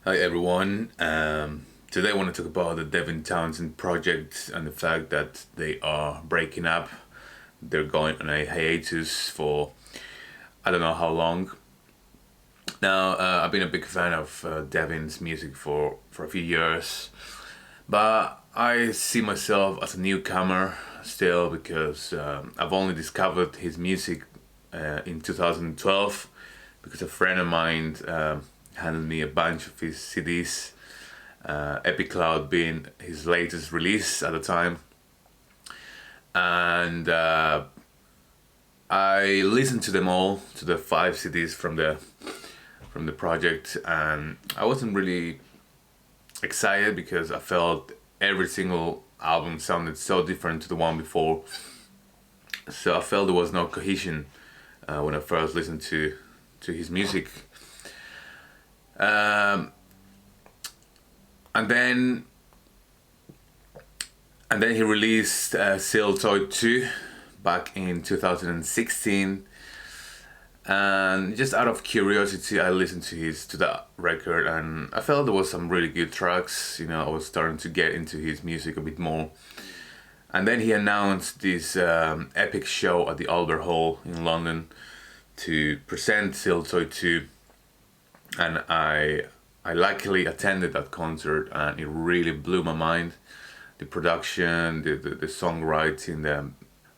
Hi everyone. Today I want to talk about the Devin Townsend project and the fact that they are breaking up. They're going on a hiatus for I don't know how long. Now I've been a big fan of Devin's music for a few years, but I see myself as a newcomer still because I've only discovered his music in 2012 because a friend of mine handed me a bunch of his CDs, Epic Cloud being his latest release at the time. And I listened to them all, to the 5 CDs from the project, and I wasn't really excited because I felt every single album sounded so different to the one before. So I felt there was no cohesion when I first listened to his music. And then he released Seal Toy 2 back in 2016, and just out of curiosity I listened to that record, and I felt there was some really good tracks. I was starting to get into his music a bit more. And then he announced this epic show at the Albert Hall in London to present Seal Toy 2. And I luckily attended that concert, and it really blew my mind. The production, the songwriting,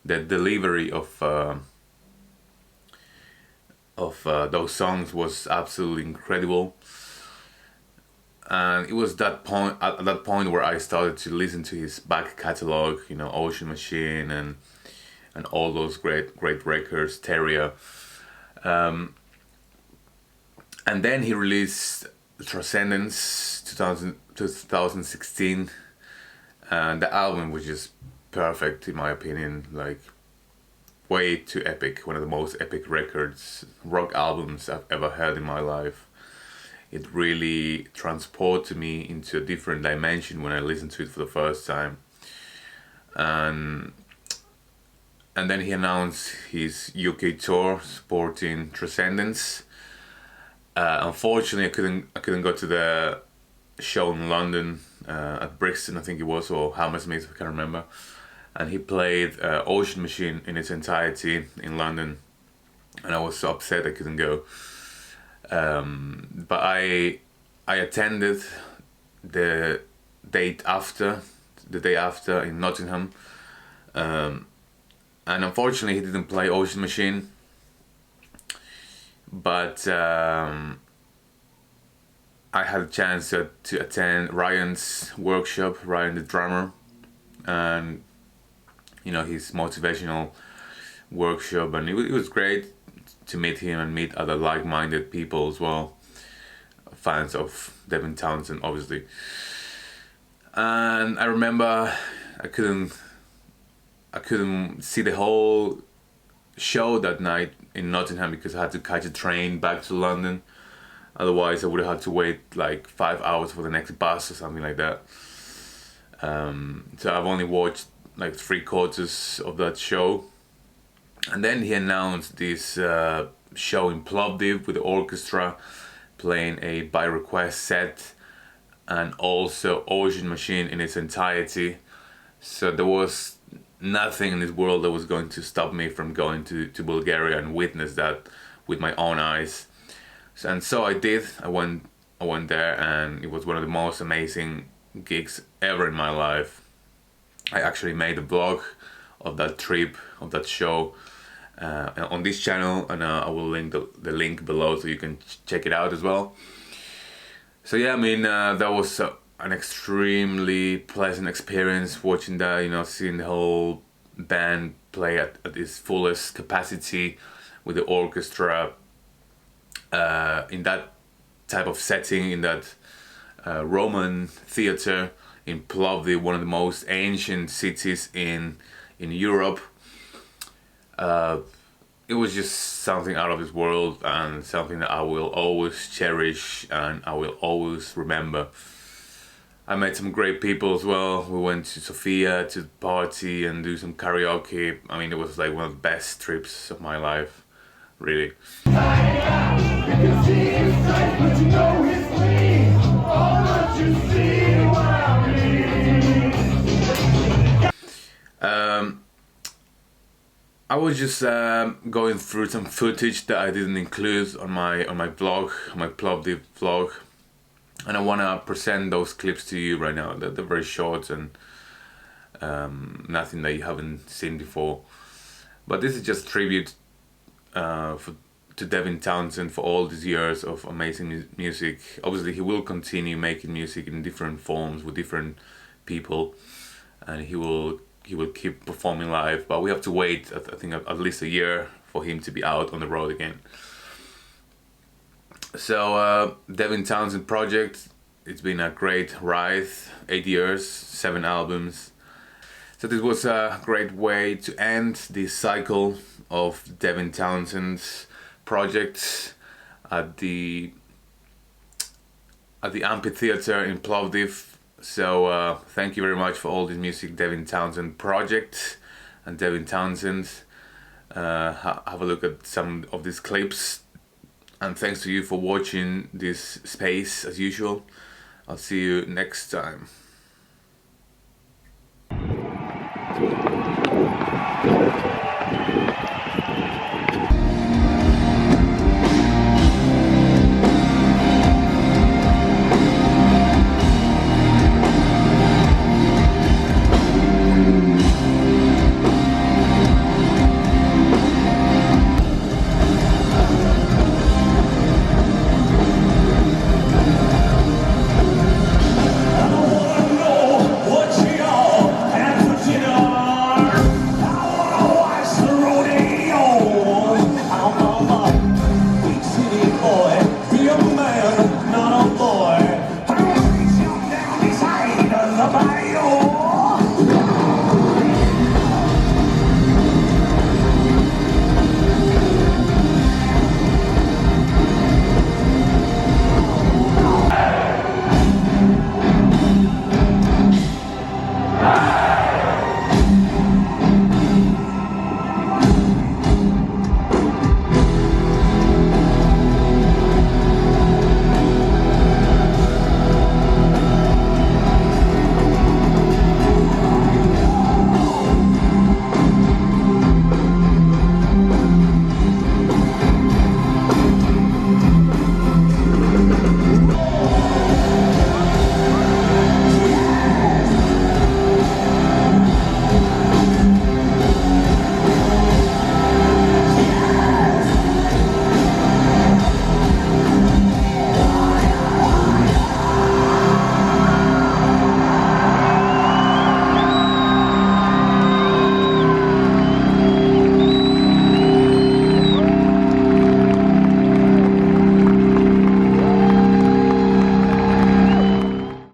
the delivery of those songs was absolutely incredible. And it was at that point where I started to listen to his back catalog, Ocean Machine and all those great records, Terrier. And then he released Transcendence 2016, and the album was just perfect in my opinion, like way too epic, one of the most epic rock albums I've ever heard in my life. It really transported me into a different dimension when I listened to it for the first time. And then he announced his UK tour supporting Transcendence. Unfortunately, I couldn't go to the show in London at Brixton, I think it was, or Hammersmith, I can't remember. And he played Ocean Machine in its entirety in London, and I was so upset I couldn't go. But I attended the day after in Nottingham, and unfortunately he didn't play Ocean Machine. But I had a chance to attend Ryan's workshop, Ryan the drummer, and his motivational workshop, and it was great to meet him and meet other like-minded people as well, fans of Devin Townsend obviously. And I remember I couldn't see the whole show that night in Nottingham because I had to catch a train back to London. Otherwise I would have had to wait like 5 hours for the next bus or something like that. So I've only watched like 3/4 of that show. And then he announced this show in Plovdiv with the orchestra playing a by request set, and also Ocean Machine in its entirety. So there was nothing in this world that was going to stop me from going to Bulgaria and witness that with my own eyes. And so I did. I went there, and it was one of the most amazing gigs ever in my life. I actually made a vlog of that trip, of that show, on this channel, and I will link the link below so you can check it out as well. So yeah, that was an extremely pleasant experience watching that, seeing the whole band play at its fullest capacity with the orchestra in that type of setting, in that Roman theater in Plovdiv, one of the most ancient cities in Europe. It was just something out of this world, and something that I will always cherish and I will always remember. I met some great people as well. We went to Sofia to party and do some karaoke. It was like one of the best trips of my life, really. I was just going through some footage that I didn't include on my blog, my Plovdiv vlog, and I want to present those clips to you right now. They're very short and nothing that you haven't seen before. But this is just tribute to Devin Townsend for all these years of amazing music. Obviously, he will continue making music in different forms with different people, and he will keep performing live. But we have to wait, I think, at least a year for him to be out on the road again. So Devin Townsend project, it's been a great ride. 8 years, 7 albums. So this was a great way to end this cycle of Devin Townsend's projects at the amphitheater in Plovdiv. So thank you very much for all this music, Devin Townsend project and Devin Townsend. Have a look at some of these clips, and thanks to you for watching this space as usual. I'll see you next time.